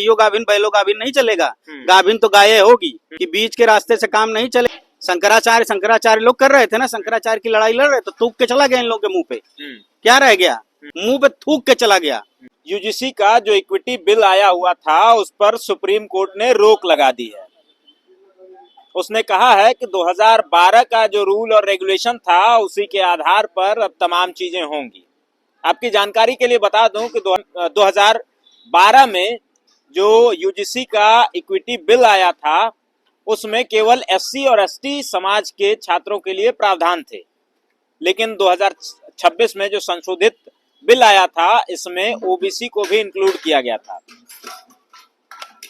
यो गाभिन बैलो गाभिन नहीं चलेगा, गाभिन तो गाय होगी कि बीच के रास्ते से काम नहीं चले। शंकराचार्य लोग कर रहे थे ना, शंकराचार्य की लड़ाई लड़ रहे तो थूक के चला गया इन लोगों के मुंह पे, क्या रह गया, मुंह पे थूक के चला गया। यूजीसी का जो इक्विटी बिल आया हुआ था उस पर सुप्रीम कोर्ट ने रोक लगा दी है। उसने कहा है कि 2012 का जो रूल और रेगुलेशन था उसी के आधार पर अब तमाम चीजें होंगी। आपकी जानकारी के लिए बता दूं कि 2012 में जो यूजीसी का इक्विटी बिल आया था उसमें केवल एससी और एसटी समाज के छात्रों के लिए प्रावधान थे, लेकिन 2026 में जो संशोधित बिल आया था इसमें ओबीसी को भी इंक्लूड किया गया था।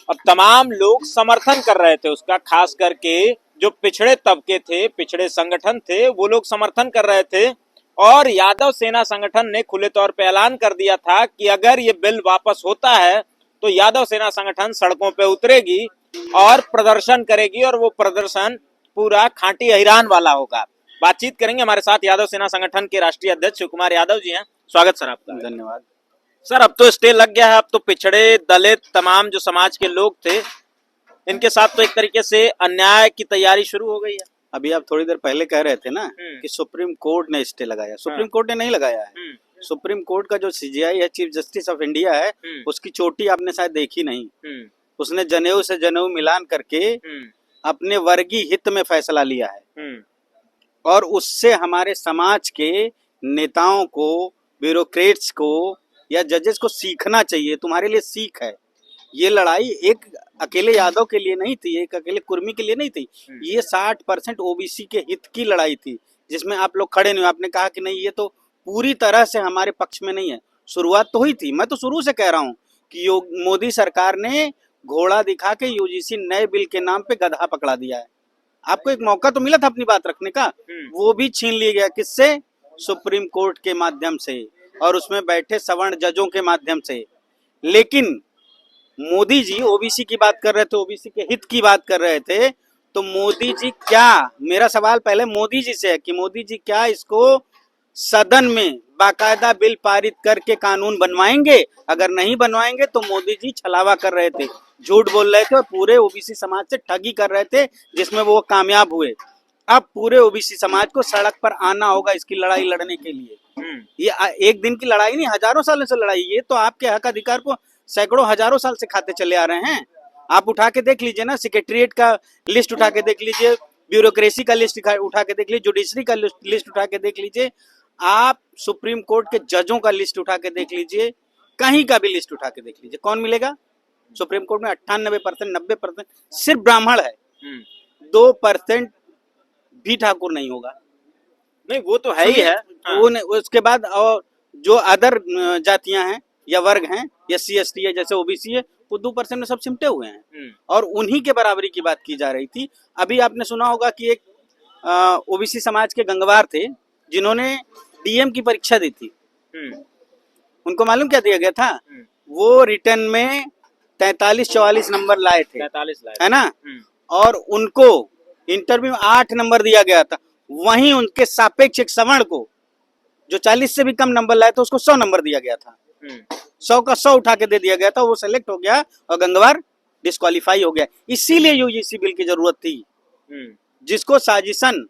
अब तमाम लोग समर्थन कर रहे थे उसका, खास करके जो पिछड़े तबके थे, पिछड़े संगठन थे, वो लोग समर्थन कर रहे थे। और यादव सेना संगठन ने खुले तौर पे ऐलान कर दिया था कि अगर ये बिल वापस होता है तो यादव सेना संगठन सड़कों पे उतरेगी और प्रदर्शन करेगी, और वो प्रदर्शन पूरा खांटी अहिरान वाला होगा। बातचीत करेंगे, हमारे साथ यादव सेना संगठन के राष्ट्रीय अध्यक्ष शिव कुमार यादव जी हैं। स्वागत सर आपका। धन्यवाद सर, अब तो स्टे लग गया है, अब तो पिछड़े दलित तमाम जो समाज के लोग थे इनके साथ तो एक तरीके से अन्याय की तैयारी शुरू हो गई है। अभी आप थोड़ी देर पहले कह रहे थे ना कि सुप्रीम कोर्ट ने स्टे लगाया, सुप्रीम कोर्ट ने नहीं लगाया है। सुप्रीम कोर्ट का जो सीजेआई है, चीफ जस्टिस ऑफ इंडिया है, उसकी चोटी आपने शायद देखी नहीं। उसने जनेऊ से जनेऊ मिलान करके अपने वर्गीय हित में फैसला लिया है, और उससे हमारे समाज के नेताओं को, ब्यूरोक्रेट्स को या जजेस को सीखना चाहिए। तुम्हारे लिए सीख है, ये लड़ाई एक अकेले यादव के लिए नहीं थी, एक अकेले कुर्मी के लिए नहीं थी, ये 60% ओबीसी के हित की लड़ाई थी, जिसमें आप लोग खड़े नहीं। आपने कहा कि नहीं ये तो पूरी तरह से हमारे पक्ष में नहीं है। शुरुआत तो हुई थी, मैं तो शुरू से कह रहा हूँ कि मोदी सरकार ने घोड़ा दिखा के यूजीसी नए बिल के नाम पे गधा पकड़ा दिया है। आपको एक मौका तो मिला था अपनी बात रखने का, वो भी छीन लिया गया। किससे? सुप्रीम कोर्ट के माध्यम से और उसमें बैठे सवर्ण जजों के माध्यम से। लेकिन मोदी जी ओबीसी की बात कर रहे थे, ओबीसी के हित की बात कर रहे थे, तो मोदी जी क्या, मेरा सवाल पहले मोदी जी से है कि मोदी जी क्या इसको सदन में बाकायदा बिल पारित करके कानून बनवाएंगे? अगर नहीं बनवाएंगे तो मोदी जी छलावा कर रहे थे, झूठ बोल रहे थे और पूरे ओबीसी समाज से ठगी कर रहे थे, जिसमें वो कामयाब हुए। अब पूरे ओबीसी समाज को सड़क पर आना होगा इसकी लड़ाई लड़ने के लिए। ये एक दिन की लड़ाई नहीं, हजारों सालों से लड़ाई। ये तो आपके हक अधिकार को सैकड़ों हजारों साल से खाते चले आ रहे हैं। आप उठा के देख लीजिए ना, सेक्रेटरिएट का लिस्ट उठा के देख लीजिए, ब्यूरोक्रेसी का लिस्ट उठा के देख लीजिए, जुडिशरी का लिस्ट उठा के देख लीजिए, आप सुप्रीम कोर्ट के जजों का लिस्ट उठा के देख लीजिए, कहीं का भी लिस्ट उठा के देख लीजिए, कौन मिलेगा? सुप्रीम कोर्ट में 98%, 90% सिर्फ ब्राह्मण है, 2% भी ठाकुर नहीं होगा। नहीं, वो तो है ही है। उसके बाद और जो अदर जातियां हैं या वर्ग हैं, एससी एसटी है, जैसे ओबीसी है, वो 2% में सब सिमटे हुए हैं, और उन्हीं के बराबरी की बात की जा रही थी। अभी आपने सुना होगा कि एक ओबीसी समाज के गंगवार थे जिन्होंने डीएम की परीक्षा दी थी। उनको मालूम क्या दिया गया था? वो रिटर्न में 43-44 नंबर लाए थे, 43 लाए, है ना? और उनको इंटरव्यू में 8 नंबर दिया गया था। वहीं उनके सापेक्ष एक सवर्ण को जो 40 से भी कम नंबर लाए थे उसको 100 नंबर दिया गया था। 100 का 100 उठा के दे दिया गया था, वो सेलेक्ट हो गया और गंगवार डिस्क्वालीफाई हो गया। इसीलिए यूजीसी बिल की जरूरत थी, जिसको साजिशन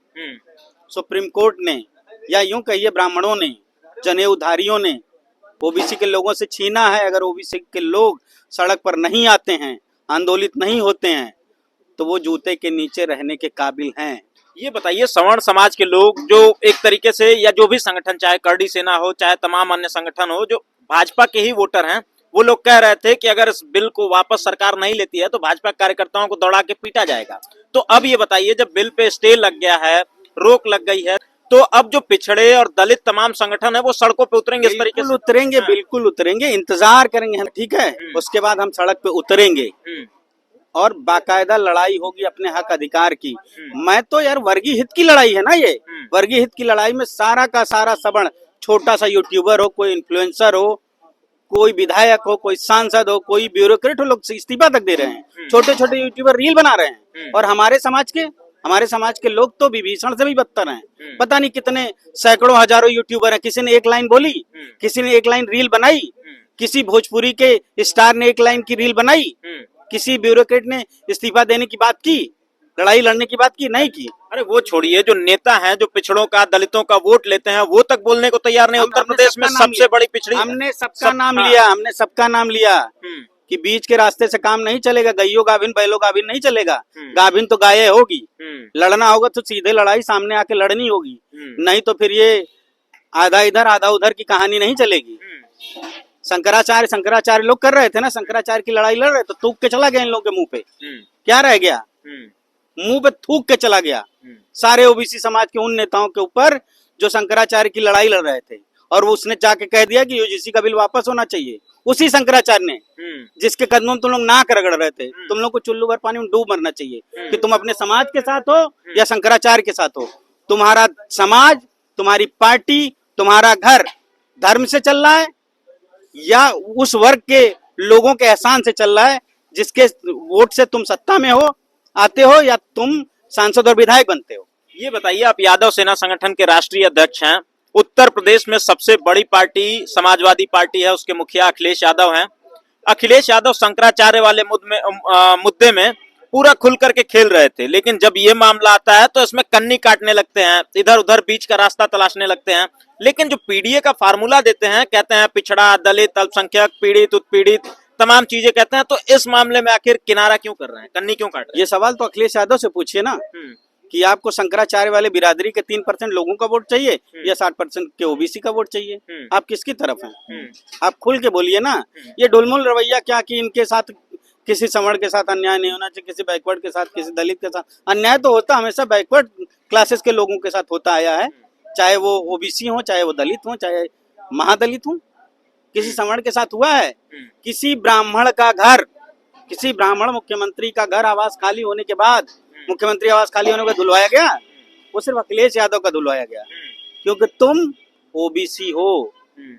सुप्रीम कोर्ट ने या यूं कहिए ब्राह्मणों ने, जनेऊधारियों ने ओबीसी के लोगों से छीना है। अगर ओबीसी के लोग सड़क पर नहीं आते हैं, आंदोलित नहीं होते हैं, तो वो जूते के नीचे रहने के काबिल हैं। ये बताइए, सवर्ण समाज के लोग जो एक तरीके से, या जो भी संगठन, चाहे करड़ी सेना हो, चाहे तमाम अन्य संगठन हो, जो भाजपा के ही वोटर हैं, वो लोग कह रहे थे कि अगर इस बिल को वापस सरकार नहीं लेती है तो भाजपा कार्यकर्ताओं को दौड़ा के पीटा जाएगा। तो अब ये बताइए, जब बिल पे स्टे लग गया है, रोक लग गई है, तो अब जो पिछड़े और दलित तमाम संगठन है वो सड़कों पे उतरेंगे इस तरीके से? उतरेंगे, बिल्कुल उतरेंगे, इंतजार करेंगे, ठीक है। उसके बाद हम सड़क पे उतरेंगे और बाकायदा लड़ाई होगी अपने हक अधिकार की। मैं तो यार, वर्गीय हित की लड़ाई है ना ये। वर्गीय हित की लड़ाई में सारा का सारा सवर्ण, छोटा सा यूट्यूबर हो, कोई इन्फ्लुएंसर हो, कोई विधायक हो, कोई सांसद हो, कोई ब्यूरोक्रेट हो, लोग इस्तीफा तक दे रहे हैं। छोटे छोटे यूट्यूबर रील बना रहे हैं, और हमारे समाज के लोग तो विभीषण से भी बदतर हैं। पता नहीं कितने सैकड़ों हजारों यूट्यूबर हैं, किसी ने एक लाइन बोली, किसी ने एक लाइन रील बनाई, किसी भोजपुरी के स्टार ने एक लाइन की रील बनाई? किसी ब्यूरोक्रेट ने इस्तीफा देने की बात की, लड़ाई लड़ने की बात की? नहीं की। अरे वो छोड़िए, जो नेता हैं जो पिछड़ों का, दलितों का वोट लेते हैं, वो तक बोलने को तैयार नहीं। उत्तर प्रदेश में सबसे बड़ी पिछड़ी, हमने सबका नाम लिया, हमने सबका नाम लिया कि बीच के रास्ते से काम नहीं चलेगा। गइयो गाभिन बैलो गाभिन नहीं चलेगा, गाभिन तो गाय होगी। लड़ना होगा तो सीधे लड़ाई सामने आके लड़नी होगी, नहीं तो फिर ये आधा इधर आधा उधर की कहानी नहीं चलेगी। शंकराचार्य लोग कर रहे थे ना, शंकराचार्य की लड़ाई लड़ रहे तो थूक के चला गया इन लोगों के मुंह पे। क्या रह गया? मुंह पे थूक के चला गया सारे ओबीसी समाज के उन नेताओं के ऊपर जो शंकराचार्य की लड़ाई लड़ रहे थे। और वो उसने जाके कह दिया कि यूजीसी का बिल वापस होना चाहिए। उसी शंकराचार्य ने, जिसके कदमों में तुम लोग नाक रगड़ रहे थे, तुम लोग को चुल्लू भर पानी में डूब मरना चाहिए कि तुम अपने समाज के साथ हो या शंकराचार्य के साथ हो। तुम्हारा समाज, तुम्हारी पार्टी, तुम्हारा घर धर्म से चल रहा है या उस वर्ग के लोगों के एहसान से चल रहा है जिसके वोट से तुम सत्ता में हो आते हो या तुम सांसद और विधायक बनते हो। ये बताइए, आप यादव सेना संगठन के राष्ट्रीय अध्यक्ष हैं। उत्तर प्रदेश में सबसे बड़ी पार्टी समाजवादी पार्टी है, उसके मुखिया अखिलेश यादव हैं। अखिलेश यादव शंकराचार्य वाले मुद्दे में पूरा खुल करके खेल रहे थे, लेकिन जब ये मामला आता है तो इसमें कन्नी काटने लगते हैं, इधर उधर बीच का रास्ता तलाशने लगते हैं। लेकिन जो पीडीए का फार्मूला देते हैं, कहते हैं पिछड़ा, दलित, अल्पसंख्यक, पीड़ित, उत्पीड़ित, तमाम चीजें कहते हैं, तो इस मामले में आखिर किनारा क्यों कर रहे हैं, कन्नी क्यों काट रहे हैं? ये सवाल तो अखिलेश यादव से पूछिए ना कि आपको शंकराचार्य वाले बिरादरी के 3% लोगों का वोट चाहिए या 60% के ओबीसी का वोट चाहिए? आप किसकी तरफ हैं? आप खुल के बोलिए ना। ये डोलमोल रवैया क्या कि इनके साथ किसी सवर्ण के साथ अन्याय नहीं होना चाहिए, किसी बैकवर्ड के साथ, किसी दलित के साथ अन्याय तो होता हमेशा बैकवर्ड क्लासेस के लोगों के साथ होता आया है, चाहे वो ओबीसी हो, चाहे वो दलित हो, चाहे महादलित हो। किसी सवर्ण के साथ हुआ है? किसी ब्राह्मण का घर, किसी ब्राह्मण मुख्यमंत्री का घर आवास खाली होने के बाद, मुख्यमंत्री आवास खाली होने का धुलवाया गया? वो सिर्फ अखिलेश यादव का धुलवाया गया क्योंकि तुम ओबीसी हो,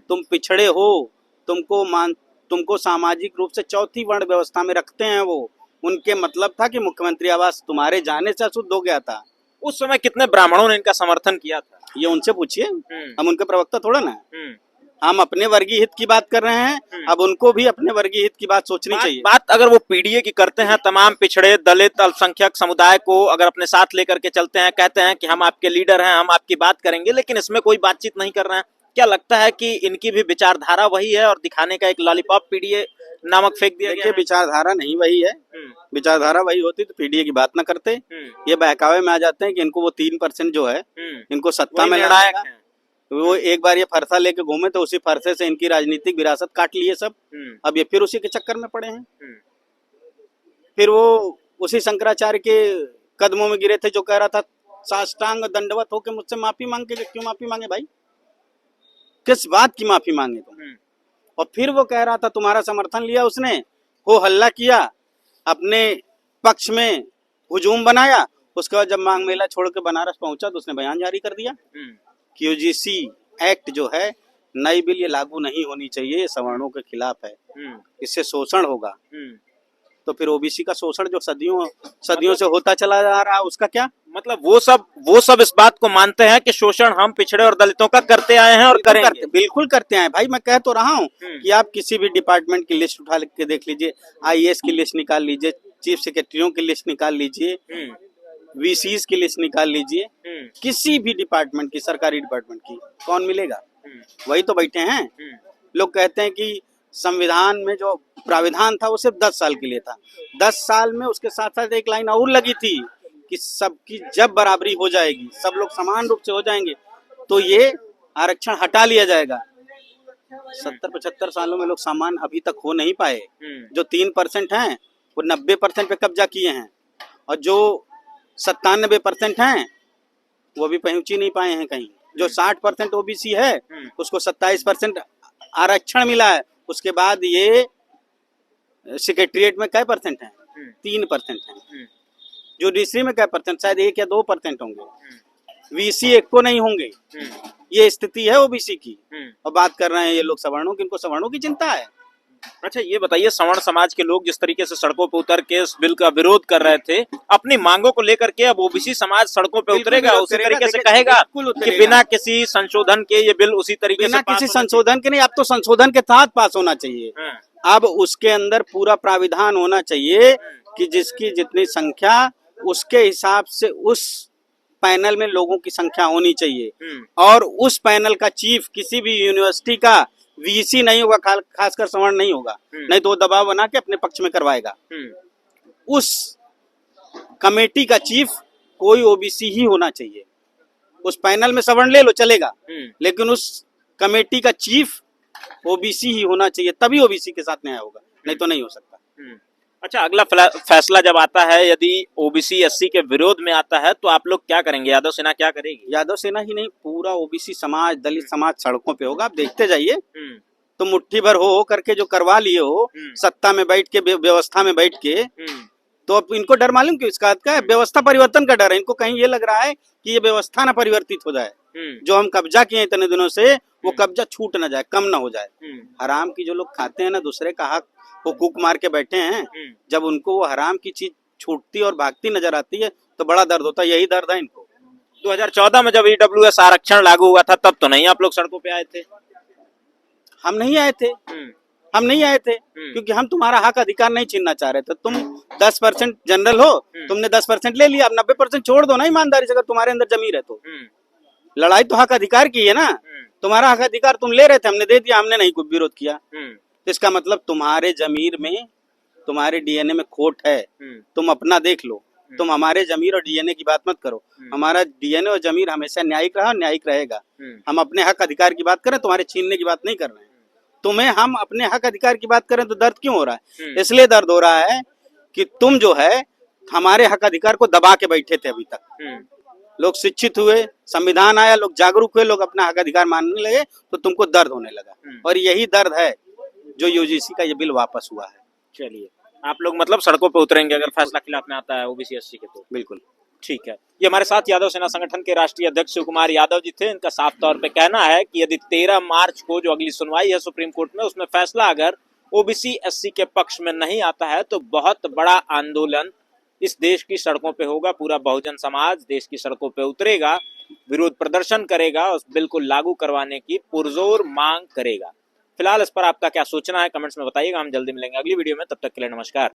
तुम पिछड़े हो, तुमको सामाजिक रूप से चौथी वर्ण व्यवस्था में रखते हैं। वो उनके मतलब था कि मुख्यमंत्री आवास तुम्हारे जाने से अशुद्ध हो गया था। उस समय कितने ब्राह्मणों ने इनका समर्थन किया था? ये उनसे पूछिए, हम उनके प्रवक्ता थोड़ा ना। हम अपने वर्गीय हित की बात कर रहे हैं, अब उनको भी अपने वर्गीय हित की बात सोचनी चाहिए। बात अगर वो पीडीए की करते हैं, तमाम पिछड़े, दलित, अल्पसंख्यक समुदाय को अगर अपने साथ लेकर के चलते हैं, कहते हैं कि हम आपके लीडर हैं, हम आपकी बात करेंगे, लेकिन इसमें कोई बातचीत नहीं कर रहे हैं, क्या लगता है कि इनकी भी विचारधारा वही है और दिखाने का एक लॉलीपॉप पीडीए नामक फेंक दिया गया? विचारधारा नहीं वही है। विचारधारा वही होती तो पीडीए की बात ना करते। ये बहकावे में आ जाते हैं कि इनको वो 3% जो है इनको सत्ता में लड़ाएगा। वो एक बार ये फरसा लेके घूमे तो उसी फरसे से इनकी राजनीतिक विरासत काट लिए सब। अब ये फिर उसी के चक्कर में पड़े हैं। फिर वो उसी शंकराचार्य के कदमों में गिरे थे जो कह रहा था साष्टांग दंडवत होके मुझसे माफी मांग के। क्यों माफी मांगे भाई? किस बात की माफी मांगे तुम? और फिर वो कह रहा था, तुम्हारा समर्थन लिया उसने, हो हल्ला किया, अपने पक्ष में हुजूम बनाया, उसके बाद जब मांग मेला छोड़ के बनारस पहुंचा तो उसने बयान जारी कर दिया कि यूजीसी एक्ट जो है नई बिल ये लागू नहीं होनी चाहिए, ये सवर्णों के खिलाफ है, इससे शोषण होगा। तो फिर ओबीसी का शोषण जो सदियों से होता चला जा रहा है उसका क्या मतलब? वो सब इस बात को मानते हैं कि शोषण हम पिछड़े और दलितों का करते आए हैं और करेंगे। बिल्कुल करते आए भाई। मैं कह तो रहा हूँ कि आप किसी भी डिपार्टमेंट की लिस्ट उठा के देख लीजिए, आईएएस की लिस्ट निकाल लीजिए, चीफ सेक्रेटरियों की लिस्ट निकाल लीजिए, वीसीज की लिस्ट निकाल लीजिए, किसी भी डिपार्टमेंट की, सरकारी डिपार्टमेंट की, कौन मिलेगा? वही तो बैठे हैं। लोग कहते हैं कि संविधान में जो प्राविधान था वो सिर्फ 10 साल के लिए था। 10 साल में उसके साथ साथ एक लाइन और लगी थी कि सबकी जब बराबरी हो जाएगी, सब लोग समान रूप से हो जाएंगे, तो ये आरक्षण हटा लिया जाएगा। 70-75 सालों में लोग समान अभी तक हो नहीं पाए। जो 3% हैं वो 90% पे कब्जा किए हैं और जो 97% हैं वो भी पहुंच ही नहीं पाए हैं कहीं। जो 60% ओबीसी है उसको 27% आरक्षण मिला है। उसके बाद ये सेक्रेटरिएट में क्या परसेंट है? 3% है। जुडिशरी में क्या परसेंट? शायद 1 या 2% होंगे। वीसी एक को नहीं होंगे। ये स्थिति है ओबीसी की। और बात कर रहे हैं ये लोग सवर्णों की, इनको सवर्णों की चिंता है। अच्छा ये बताइए, सवर्ण समाज के लोग जिस तरीके से सड़कों पे उतर के इस बिल का विरोध कर रहे थे, अपनी मांगों को लेकर के अब ओबीसी समाज सड़कों पे उतरेगा, उसी तरीके से कहेगा कि बिना किसी संशोधन के ये बिल उसी तरीके से किसी संशोधन के नहीं, अब तो संशोधन के तहत पास होना चाहिए। अब उसके अंदर पूरा प्राविधान होना चाहिए कि जिसकी जितनी संख्या उसके हिसाब से उस पैनल में लोगों की संख्या होनी चाहिए, और उस पैनल का चीफ किसी भी यूनिवर्सिटी का वीसी नहीं होगा, खासकर सवर्ण नहीं होगा, नहीं तो वो दबाव बना के अपने पक्ष में करवाएगा। उस कमेटी का चीफ कोई ओबीसी ही होना चाहिए। उस पैनल में सवर्ण ले लो चलेगा, लेकिन उस कमेटी का चीफ ओबीसी ही होना चाहिए, तभी ओबीसी के साथ न्याय होगा, नहीं तो नहीं हो सकता। अच्छा, अगला फैसला जब आता है, यदि ओबीसी एससी के विरोध में आता है तो आप लोग क्या करेंगे? यादव सेना क्या करेगी? यादव सेना ही नहीं, पूरा ओबीसी समाज, दलित समाज सड़कों पे होगा। आप देखते जाइए, तो मुट्ठी भर हो करके जो करवा लिए हो सत्ता में बैठ के, व्यवस्था में बैठ के, तो अब इनको डर मालूम क्यों इसका है? व्यवस्था परिवर्तन का डर है इनको। कहीं ये लग रहा है कि ये व्यवस्था ना परिवर्तित हो जाए, जो हम कब्जा किए इतने दिनों से वो कब्जा छूट ना जाए, कम ना हो जाए। हराम की जो लोग खाते हैं ना, दूसरे का हक हुकूक मार के बैठे हैं, जब उनको वो हराम की चीज छूटती और भागती नजर आती है तो बड़ा दर्द होता है। यही दर्द है इनको। 2014 में जब ईडब्ल्यूएस आरक्षण लागू हुआ था तब तो नहीं आप लोग सड़कों पे आए थे? हम नहीं आए थे, हम नहीं आए थे क्योंकि हम तुम्हारा हक अधिकार नहीं छीनना चाह रहे थे। तुम 10% जनरल हो, तुमने 10% ले लिया, अब 90% छोड़ दो ना ईमानदारी से, अगर तुम्हारे अंदर जमीर है तो। लड़ाई तो हक अधिकार की है ना, तुम्हारा हक अधिकार तुम ले रहे थे, हमने दे दिया, हमने नहीं कोई विरोध किया। तो इसका मतलब तुम्हारे जमीर में, तुम्हारे डीएनए में खोट है, तुम अपना देख लो। तुम हमारे जमीर और डीएनए की बात मत करो। हमारा डीएनए और जमीर हमेशा न्यायिक रहा, न्यायिक रहेगा। हम अपने हक अधिकार की बात करें, तुम्हारे छीनने की बात नहीं कर रहे हैं। तुम्हें हम अपने हक अधिकार की बात करें तो दर्द क्यों हो रहा है? इसलिए दर्द हो रहा है कि तुम जो है हमारे हक अधिकार को दबा के बैठे थे अभी तक। लोग शिक्षित हुए, संविधान आया, लोग जागरूक हुए, लोग अपना हक अधिकार मानने लगे, तो तुमको दर्द होने लगा। और यही दर्द है जो यूजीसी का ये बिल वापस हुआ है। चलिए, आप लोग मतलब सड़कों पे उतरेंगे अगर फैसला खिलाफ में आता है ओबीसी एससी के? तो बिल्कुल ठीक है। ये हमारे साथ यादव सेना संगठन के राष्ट्रीय अध्यक्ष शिव कुमार यादव जी थे। इनका साफ तौर पे कहना है कि यदि 13 मार्च को जो अगली सुनवाई है सुप्रीम कोर्ट में, उसमें फैसला अगर ओबीसी एससी के पक्ष में नहीं आता है तो बहुत बड़ा आंदोलन इस देश की सड़कों पे होगा। पूरा बहुजन समाज देश की सड़कों पे उतरेगा, विरोध प्रदर्शन करेगा, उस बिल को लागू करवाने की पुरजोर मांग करेगा। फिलहाल इस पर आपका क्या सोचना है कमेंट्स में बताइएगा। हम जल्दी मिलेंगे अगली वीडियो में, तब तक के लिए नमस्कार।